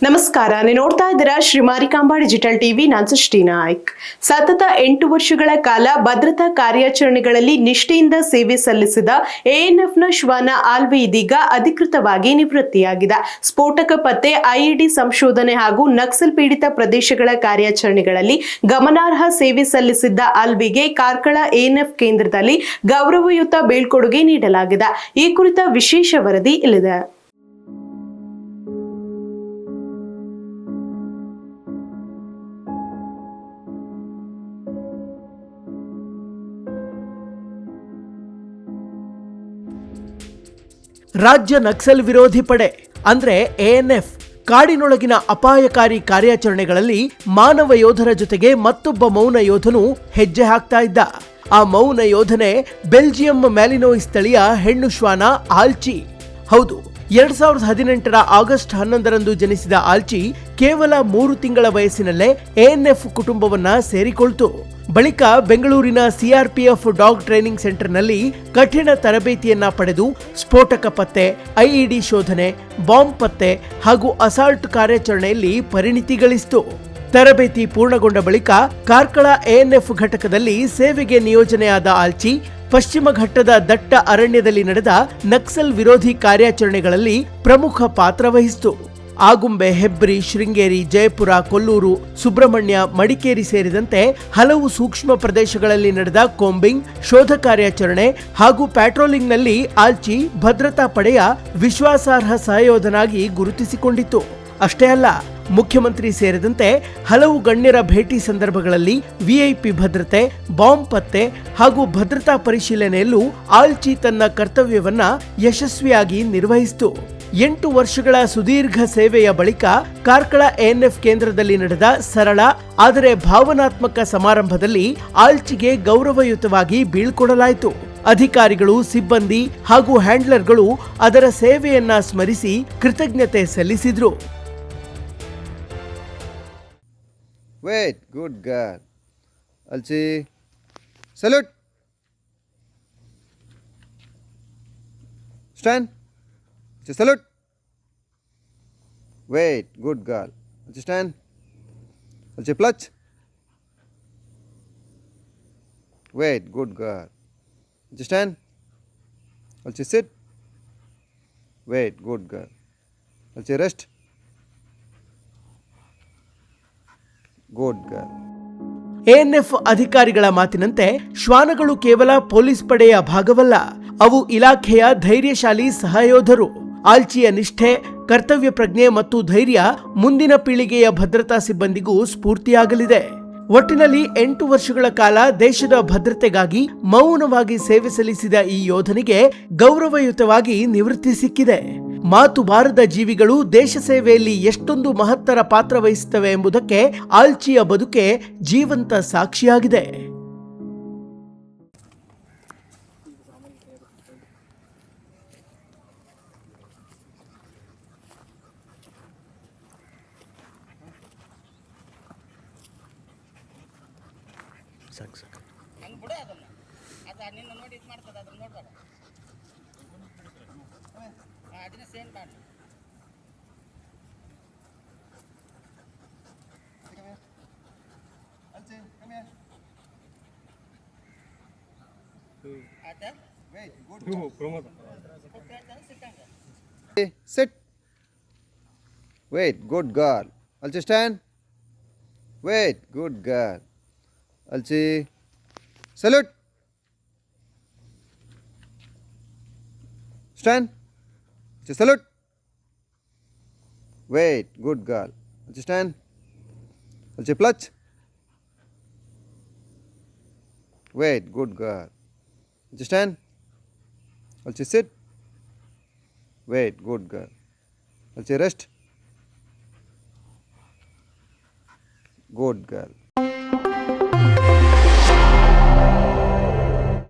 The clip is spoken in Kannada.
ನಮಸ್ಕಾರ, ನೀವು ನೋಡ್ತಾ ಇದ್ದೀರಾ ಶ್ರೀ ಮಾರಿಕಾಂಬಾ ಡಿಜಿಟಲ್ ಟಿವಿ. ನಾನು ಸೃಷ್ಟಿ ನಾಯ್ಕ್. ಸತತ 8 ವರ್ಷಗಳ ಕಾಲ ಭದ್ರತಾ ಕಾರ್ಯಾಚರಣೆಗಳಲ್ಲಿ ನಿಷ್ಠೆಯಿಂದ ಸೇವೆ ಸಲ್ಲಿಸಿದ ಎಎನ್ಎಫ್ನ ಶ್ವಾನ ಆಲ್ವಿ ಇದೀಗ ಅಧಿಕೃತವಾಗಿ ನಿವೃತ್ತಿಯಾಗಿದೆ. ಸ್ಫೋಟಕ ಪತ್ತೆ, ಐಇಡಿ ಸಂಶೋಧನೆ ಹಾಗೂ ನಕ್ಸಲ್ ಪೀಡಿತ ಪ್ರದೇಶಗಳ ಕಾರ್ಯಾಚರಣೆಗಳಲ್ಲಿ ಗಮನಾರ್ಹ ಸೇವೆ ಸಲ್ಲಿಸಿದ್ದ ಆಲ್ವಿಗೆ ಕಾರ್ಕಳ ಎಎನ್ಎಫ್ ಕೇಂದ್ರದಲ್ಲಿ ಗೌರವಯುತ ಬೀಳ್ಕೊಡುಗೆ ನೀಡಲಾಗಿದೆ. ಈ ಕುರಿತ ವಿಶೇಷ ವರದಿ ಇಲ್ಲಿದೆ. ರಾಜ್ಯ ನಕ್ಸಲ್ ವಿರೋಧಿ ಪಡೆ ಅಂದ್ರೆ ಎಎನ್ಎಫ್ ಕಾಡಿನೊಳಗಿನ ಅಪಾಯಕಾರಿ ಕಾರ್ಯಾಚರಣೆಗಳಲ್ಲಿ ಮಾನವ ಯೋಧರ ಜೊತೆಗೆ ಮತ್ತೊಬ್ಬ ಮೌನ ಯೋಧನು ಹೆಜ್ಜೆ ಹಾಕ್ತಾ ಇದ್ದ. ಆ ಮೌನ ಯೋಧನೆ ಬೆಲ್ಜಿಯಂ ಮ್ಯಾಲಿನೋಯ್ ಸ್ಥಳೀಯ ಹೆಣ್ಣು ಶ್ವಾನ ಆಲ್ಚಿ. ಹೌದು, 2018 ಆಗಸ್ಟ್ 11ರಂದು ಜನಿಸಿದ ಆಲ್ಚಿ ಕೇವಲ 3 ತಿಂಗಳ ವಯಸ್ಸಿನಲ್ಲೇ ಎಎನ್ಎಫ್ ಕುಟುಂಬವನ್ನ ಸೇರಿಕೊಳ್ತು. ಬಳಿಕ ಬೆಂಗಳೂರಿನ ಸಿಆರ್ಪಿಎಫ್ ಡಾಗ್ ಟ್ರೈನಿಂಗ್ ಸೆಂಟರ್ನಲ್ಲಿ ಕಠಿಣ ತರಬೇತಿಯನ್ನ ಪಡೆದು ಸ್ಫೋಟಕ ಪತ್ತೆ, ಐಇಡಿ ಶೋಧನೆ, ಬಾಂಬ್ ಪತ್ತೆ ಹಾಗೂ ಅಸಾಲ್ಟ್ ಕಾರ್ಯಾಚರಣೆಯಲ್ಲಿ ಪರಿಣಿತಿ ಗಳಿಸಿತು. ತರಬೇತಿ ಪೂರ್ಣಗೊಂಡ ಬಳಿಕ ಕಾರ್ಕಳ ಎಎನ್ಎಫ್ ಘಟಕದಲ್ಲಿ ಸೇವೆಗೆ ನಿಯೋಜನೆಯಾದ ಆಲ್ಚಿ ಪಶ್ಚಿಮ ಘಟ್ಟದ ದಟ್ಟ ಅರಣ್ಯದಲ್ಲಿ ನಡೆದ ನಕ್ಸಲ್ ವಿರೋಧಿ ಕಾರ್ಯಾಚರಣೆಗಳಲ್ಲಿ ಪ್ರಮುಖ ಪಾತ್ರ ವಹಿಸಿತು. ಆಗುಂಬೆ, ಹೆಬ್ರಿ, ಶೃಂಗೇರಿ, ಜಯಪುರ, ಕೊಲ್ಲೂರು, ಸುಬ್ರಹ್ಮಣ್ಯ, ಮಡಿಕೇರಿ ಸೇರಿದಂತೆ ಹಲವು ಸೂಕ್ಷ್ಮ ಪ್ರದೇಶಗಳಲ್ಲಿ ನಡೆದ ಕೋಂಬಿಂಗ್, ಶೋಧ ಕಾರ್ಯಾಚರಣೆ ಹಾಗೂ ಪ್ಯಾಟ್ರೋಲಿಂಗ್ನಲ್ಲಿ ಆಲ್ಚಿ ಭದ್ರತಾ ಪಡೆಯ ವಿಶ್ವಾಸಾರ್ಹ ಸಹಯೋಧನಾಗಿ ಗುರುತಿಸಿಕೊಂಡಿತ್ತು. ಅಷ್ಟೇ ಅಲ್ಲ, ಮುಖ್ಯಮಂತ್ರಿ ಸೇರಿದಂತೆ ಹಲವು ಗಣ್ಯರ ಭೇಟಿ ಸಂದರ್ಭಗಳಲ್ಲಿ ವಿಐಪಿ ಭದ್ರತೆ, ಬಾಂಬ್ ಪತ್ತೆ ಹಾಗೂ ಭದ್ರತಾ ಪರಿಶೀಲನೆಯಲ್ಲೂ ಆಲ್ಚಿ ತನ್ನ ಕರ್ತವ್ಯವನ್ನ ಯಶಸ್ವಿಯಾಗಿ ನಿರ್ವಹಿಸಿತು. 8 ವರ್ಷಗಳ ಸುದೀರ್ಘ ಸೇವೆಯ ಬಳಿಕ ಕಾರ್ಕಳ ಎಎನ್ಎಫ್ ಕೇಂದ್ರದಲ್ಲಿ ನಡೆದ ಸರಳ ಆದರೆ ಭಾವನಾತ್ಮಕ ಸಮಾರಂಭದಲ್ಲಿ ಆಲ್ಚಿಗೆ ಗೌರವಯುತವಾಗಿ ಬೀಳ್ಕೊಡಲಾಯಿತು. ಅಧಿಕಾರಿಗಳು, ಸಿಬ್ಬಂದಿ ಹಾಗೂ ಹ್ಯಾಂಡ್ಲರ್ಗಳು ಅದರ ಸೇವೆಯನ್ನ ಸ್ಮರಿಸಿ ಕೃತಜ್ಞತೆ ಸಲ್ಲಿಸಿದ್ರು. Wait, good girl. Alchi, salute. Stand. Alchi, salute. Wait, good girl. Alchi, stand. Alchi, clutch. Wait, good girl. Alchi, stand. Alchi, sit. Wait, good girl. Alchi, rest. Good girl. ANF ಅಧಿಕಾರಿಗಳ ಮಾತಿನಂತೆ ಶ್ವಾನಗಳು ಕೇವಲ ಪೊಲೀಸ್ ಪಡೆಯ ಭಾಗವಲ್ಲ, ಅವು ಇಲಾಖೆಯ ಧೈರ್ಯಶಾಲಿ ಸಹಯೋಧರು. ಆಲ್ಚಿಯ ನಿಷ್ಠೆ, ಕರ್ತವ್ಯ ಪ್ರಜ್ಞೆ ಮತ್ತು ಧೈರ್ಯ ಮುಂದಿನ ಪೀಳಿಗೆಯ ಭದ್ರತಾ ಸಿಬ್ಬಂದಿಗೂ ಸ್ಫೂರ್ತಿಯಾಗಲಿದೆ. ಒಟ್ಟಿನಲ್ಲಿ 8 ವರ್ಷಗಳ ಕಾಲ ದೇಶದ ಭದ್ರತೆಗಾಗಿ ಮೌನವಾಗಿ ಸೇವೆ ಸಲ್ಲಿಸಿದ ಈ ಯೋಧನಿಗೆ ಗೌರವಯುತವಾಗಿ ನಿವೃತ್ತಿ ಸಿಕ್ಕಿದೆ. ಮಾತು ಬಾರದ ಜೀವಿಗಳು ದೇಶ ಸೇವೆಯಲ್ಲಿ ಎಷ್ಟೊಂದು ಮಹತ್ತರ ಪಾತ್ರ ವಹಿಸುತ್ತವೆ ಎಂಬುದಕ್ಕೆ ಆಲ್ಚಿಯ ಬದುಕೆ ಜೀವಂತ ಸಾಕ್ಷಿಯಾಗಿದೆ. Sit. Wait, good girl. Alchi, stand. Wait, good girl. Alchi, salute. Stand. Alchi, salute. Wait, good girl. Alchi, stand. Alchi, clutch. Wait, good girl. Alchi, stand. Alchi, sit. Wait, good girl. Alchi, rest. Good girl.